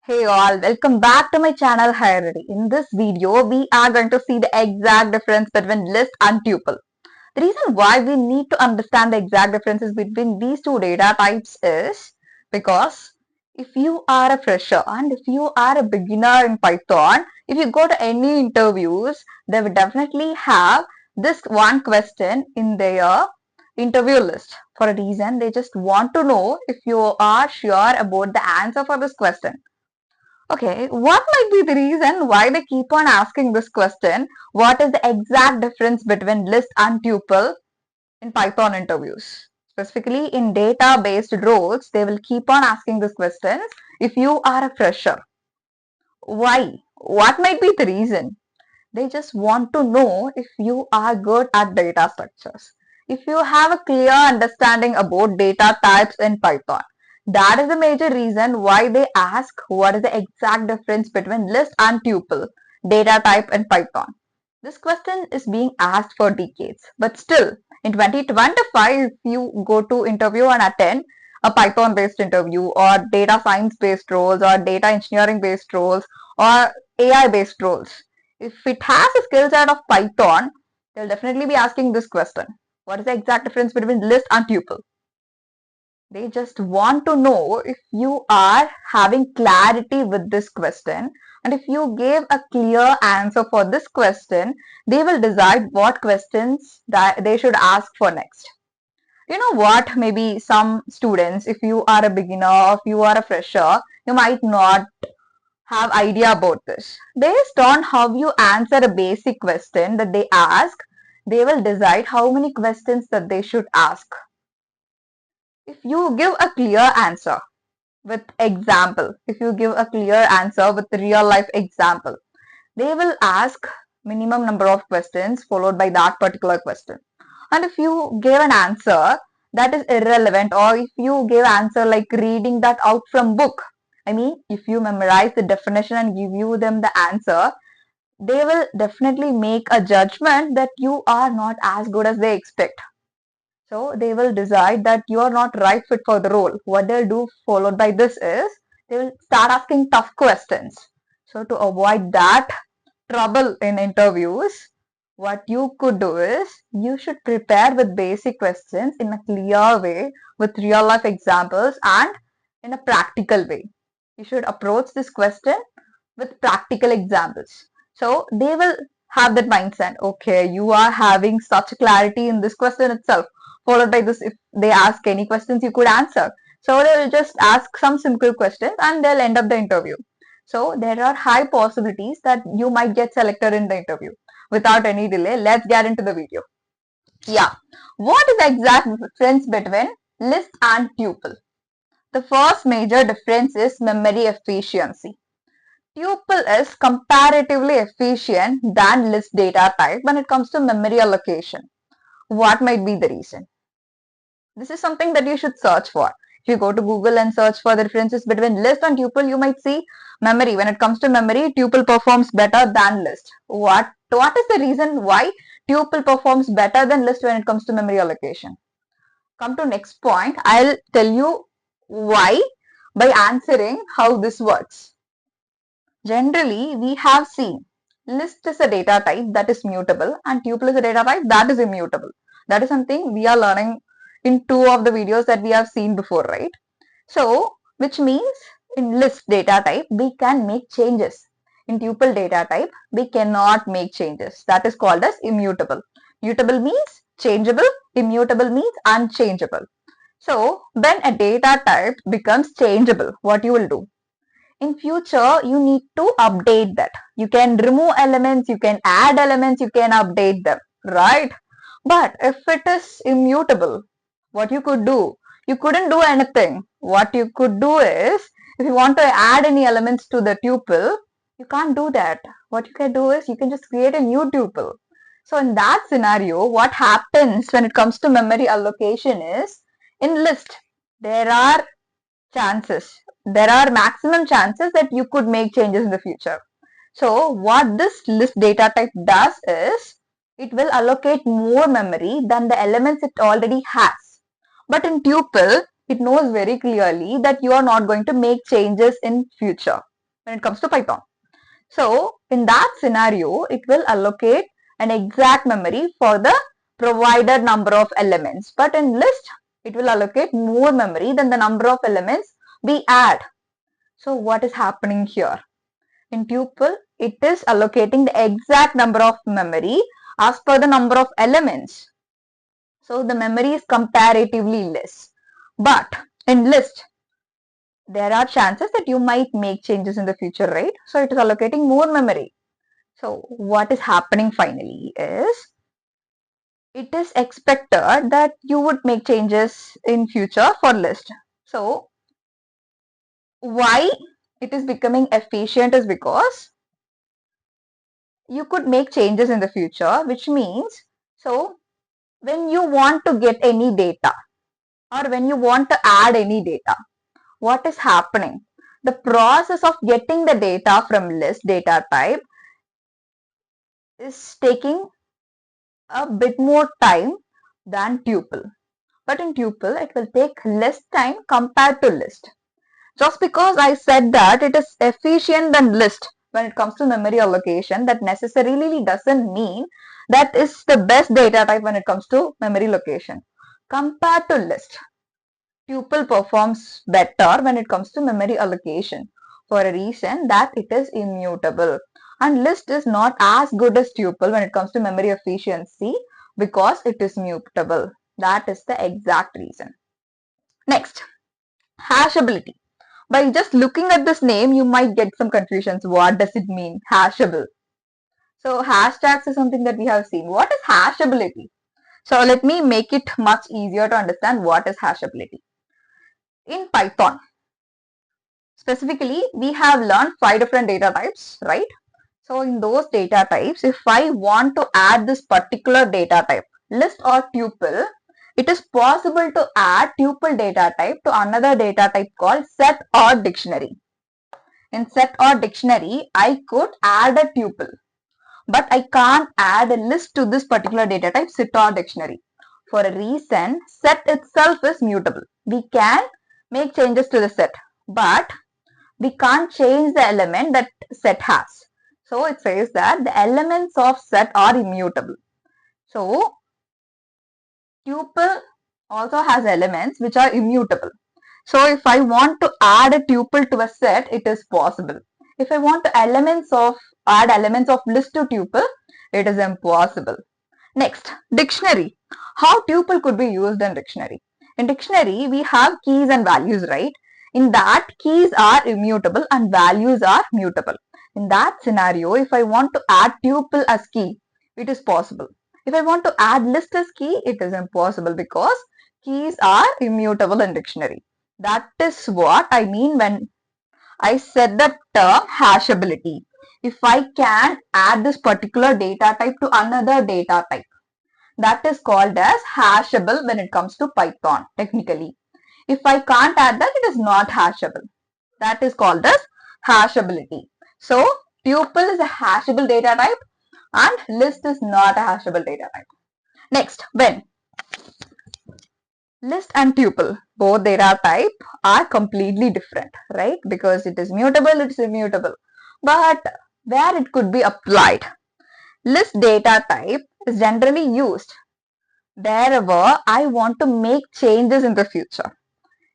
Hey all, welcome back to my channel Hierarchy. In this video, we are going to see the exact difference between list and tuple. The reason why we need to understand the exact differences between these two data types is because if you are a fresher and if you are a beginner in Python, if you go to any interviews, they will definitely have this one question in their interview list. For a reason, they just want to know if you are sure about the answer for this question. Okay, what might be the reason why they keep on asking this question? What is the exact difference between list and tuple in Python interviews? Specifically in data-based roles, they will keep on asking this questions if you are a fresher. Why? What might be the reason? They just want to know if you are good at data structures. If you have a clear understanding about data types in Python. That is the major reason why they ask what is the exact difference between list and tuple data type in Python. This question is being asked for decades, but still in 2025, if you go to interview and attend a Python based interview or data science based roles or data engineering based roles or AI based roles, if it has a skill set of Python, they'll definitely be asking this question. What is the exact difference between list and tuple? They just want to know if you are having clarity with this question, and if you gave a clear answer for this question, they will decide what questions that they should ask for next. You know what? Maybe some students, if you are a beginner or if you are a fresher, you might not have idea about this. Based on how you answer a basic question that they ask, they will decide how many questions that they should ask. If you give a clear answer with example, if you give a clear answer with real life example, they will ask minimum number of questions followed by that particular question. And if you give an answer that is irrelevant, or if you give answer like reading that out from book, I mean, if you memorize the definition and give you them the answer, they will definitely make a judgment that you are not as good as they expect. So they will decide that you are not right fit for the role. What they'll do followed by this is they will start asking tough questions. So to avoid that trouble in interviews, what you could do is you should prepare with basic questions in a clear way with real life examples and in a practical way. You should approach this question with practical examples. So they will have that mindset. Okay, you are having such clarity in this question itself. Followed by this, if they ask any questions, you could answer. So they will just ask some simple questions and they'll end up the interview. So there are high possibilities that you might get selected in the interview. Without any delay, let's get into the video. Yeah. What is the exact difference between list and tuple? The first major difference is memory efficiency. Tuple is comparatively efficient than list data type when it comes to memory allocation. What might be the reason? This is something that you should search for. If you go to Google and search for the differences between list and tuple, you might see memory. When it comes to memory, tuple performs better than list. What is the reason why tuple performs better than list when it comes to memory allocation? Come to next point. I'll tell you why by answering how this works. Generally, we have seen list is a data type that is mutable and tuple is a data type that is immutable. That is something we are learning in two of the videos that we have seen before, right? So, which means in list data type, we can make changes. In tuple data type, we cannot make changes. That is called as immutable. Mutable means changeable, immutable means unchangeable. So, when a data type becomes changeable, what you will do? In future, you need to update that. You can remove elements, you can add elements, you can update them, right? But if it is immutable, what you could do? You couldn't do anything. What you could do is, if you want to add any elements to the tuple, you can't do that. What you can do is, you can just create a new tuple. So in that scenario, what happens when it comes to memory allocation is, in list, there are chances. There are maximum chances that you could make changes in the future. So what this list data type does is it will allocate more memory than the elements it already has. But in tuple, it knows very clearly that you are not going to make changes in future. when it comes to Python. So in that scenario, it will allocate an exact memory for the provided number of elements. But in list, it will allocate more memory than the number of elements we add. So what is happening here? In tuple, it is allocating the exact number of memory as per the number of elements. So the memory is comparatively less. But in list, there are chances that you might make changes in the future, right? So it is allocating more memory. So what is happening finally is it is expected that you would make changes in future for list. So why it is becoming efficient is because you could make changes in the future, which means, so when you want to get any data or when you want to add any data, what is happening? The process of getting the data from list data type is taking a bit more time than tuple. But in tuple, it will take less time compared to list. Just because I said that it is efficient than list when it comes to memory allocation, that necessarily doesn't mean that is the best data type when it comes to memory location. Compared to list, tuple performs better when it comes to memory allocation for a reason that it is immutable. And list is not as good as tuple when it comes to memory efficiency because it is mutable. That is the exact reason. Next, hashability. By just looking at this name, you might get some confusions. What does it mean? Hashable. So hashtags is something that we have seen. What is hashability? So let me make it much easier to understand what is hashability. In Python, specifically, we have learned 5 different data types, right? So in those data types, if I want to add this particular data type, list or tuple, it is possible to add tuple data type to another data type called set or dictionary. In set or dictionary, I could add a tuple, but I can't add a list to this particular data type set or dictionary. For a reason, set itself is mutable. We can make changes to the set, but we can't change the element that set has. So it says that the elements of set are immutable. So tuple also has elements which are immutable. So if I want to add a tuple to a set, it is possible. If I want to add elements of list to tuple, it is impossible. Next, dictionary. How tuple could be used in dictionary? In dictionary, we have keys and values, right? In that, keys are immutable and values are mutable. In that scenario, if I want to add tuple as key, it is possible. If I want to add list as key, it is impossible because keys are immutable in dictionary. That is what I mean when I said the term hashability. If I can add this particular data type to another data type, that is called as hashable when it comes to Python technically. If I can't add that, it is not hashable. That is called as hashability. So tuple is a hashable data type and list is not a hashable data type. Next, when list and tuple, both data type are completely different, right? Because it is mutable, it is immutable. But where it could be applied, list data type is generally used wherever I want to make changes in the future.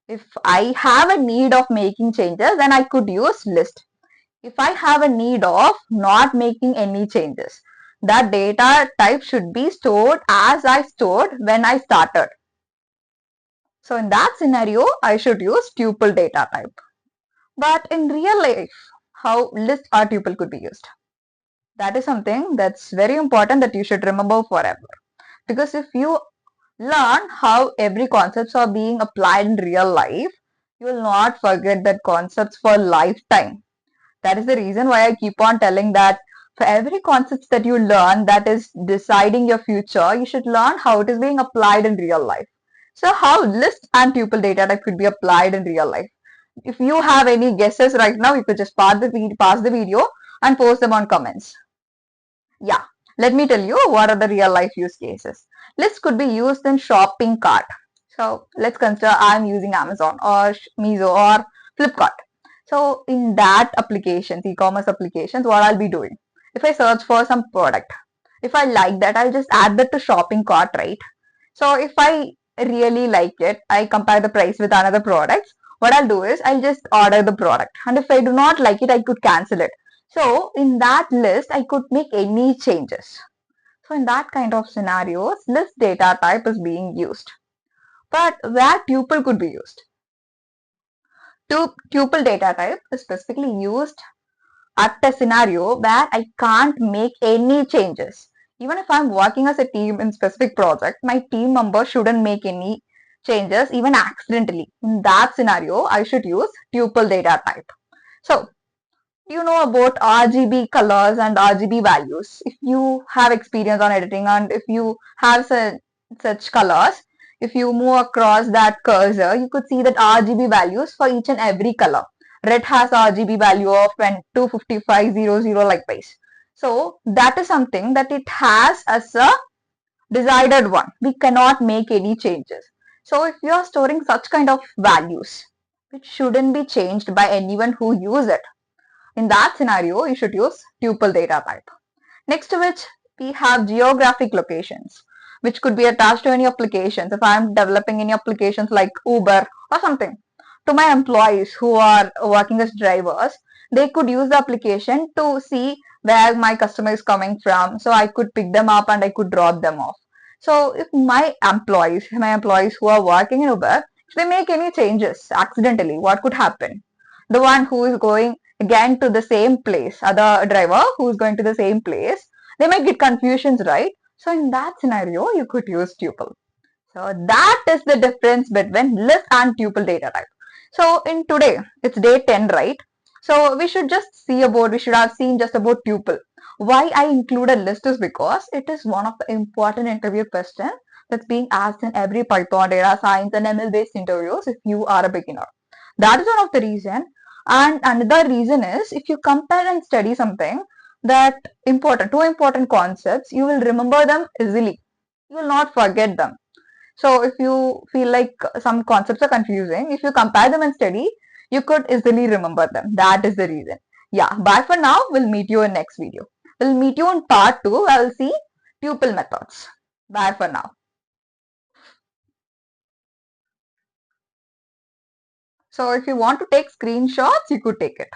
If I have a need of making changes, then I could use list. If I have a need of not making any changes, that data type should be stored as I stored when I started. So in that scenario, I should use tuple data type. But in real life, how list or tuple could be used? That is something that's very important that you should remember forever. Because if you learn how every concepts are being applied in real life, you will not forget that concepts for lifetime. That is the reason why I keep on telling that for every concepts that you learn that is deciding your future, you should learn how it is being applied in real life. So how list and tuple data type could be applied in real life? If you have any guesses right now, you could just pause the video and post them on comments. Yeah, let me tell you what are the real life use cases. List could be used in shopping cart. So let's consider I'm using Amazon or Mizo or Flipkart. So in that applications, e-commerce applications, what I'll be doing? If I search for some product, if I like that, I'll just add that to shopping cart, right? So if I really like it, I compare the price with another products. What I'll do is I'll just order the product. And if I do not like it, I could cancel it. So in that list, I could make any changes. So in that kind of scenarios, list data type is being used. But where tuple could be used? Tuple data type is specifically used at a scenario where I can't make any changes. Even if I'm working as a team in specific project, my team member shouldn't make any changes even accidentally. In that scenario, I should use tuple data type. So you know about RGB colors and RGB values. If you have experience on editing and if you have such colors, if you move across that cursor, you could see that RGB values for each and every color. Red has RGB value of 25500 likewise. So that is something that it has as a decided one. We cannot make any changes. So if you are storing such kind of values, it shouldn't be changed by anyone who use it. In that scenario, you should use tuple data type. Next to which we have geographic locations, which could be attached to any applications. If I'm developing any applications like Uber or something, to my employees who are working as drivers, they could use the application to see where my customer is coming from. So I could pick them up and I could drop them off. So if my employees who are working in Uber, if they make any changes accidentally, what could happen? The one who is going again to the same place, other driver who is going to the same place, they might get confusions, right? So in that scenario, you could use tuple. So that is the difference between list and tuple data type. So in today, it's day 10, right? So we should have seen just about tuple. Why I include a list is because it is one of the important interview questions that's being asked in every Python, data science and ML based interviews if you are a beginner. That is one of the reason. And another reason is if you compare and study something that two important concepts, you will remember them easily. You will not forget them. So if you feel like some concepts are confusing, if you compare them and study, you could easily remember them. That is the reason. Yeah, bye for now. We'll meet you in next video. We'll meet you in part 2. I'll see tuple methods. Bye for now. So if you want to take screenshots, you could take it.